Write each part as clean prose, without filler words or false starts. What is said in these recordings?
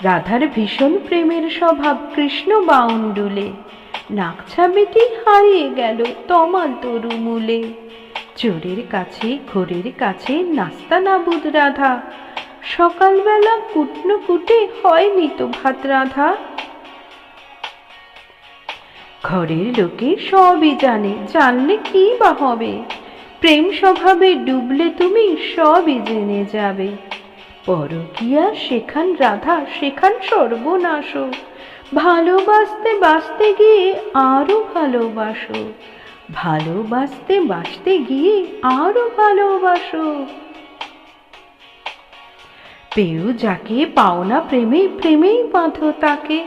রাধার ভীষণ প্রেমের স্বভাব কৃষ্ণ বাউন্ডুলে, নাকছাবিটি হারিয়ে গেল তমাল তরুমূলে। চোরের কাছে ঘোরের কাছে নাস্তানাবুদ রাধা, সকালবেলা কুটনো কুটে হয়নি তো ভাত রাধা। ঘরের লোকে সবই জানে, জানলে কি বা হবে, প্রেম স্বভাবে ডুবলে তুমি সবই জেনে যাবে। পরকীয়া সেখান রাধা, সেখান সর্বনাশ, ভালোবাসতে বাসতে গিয়ে আরো ভালোবাসো, ভালোবাসতে বাসতে গিয়ে আরো ভালোবাসো। পেও যাকে পাওনা প্রেমে, প্রেমেই বাঁধো তাকে,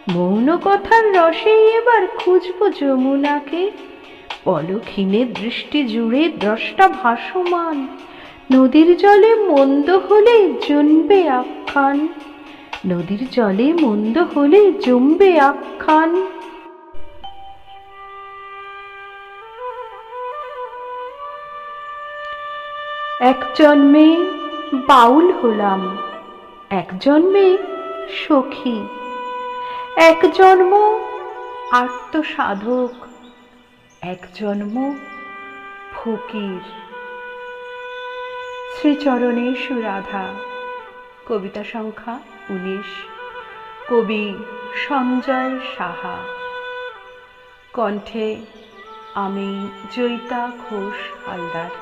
মৌন কথার রসেই এবার খুঁজবো যমুনাকে। পলক্ষীণে দৃষ্টি জুড়ে দ্রষ্টা ভাসমান, নদীর জলে মন্দ হলে জমবে আখ্যান, নদীর জলে মন্দ হলে জমবে আখ্যান। এক জন্মে বাউল হলাম, এক জন্মে সখী, এক জন্ম আত্মসাধক, এক জন্ম ফকির। শ্রীচরণে সুরাধা। কবিতা সংখ্যা 19। কবি সঞ্জয় সাহা। কণ্ঠে আমি জয়িতা ঘোষ হালদার।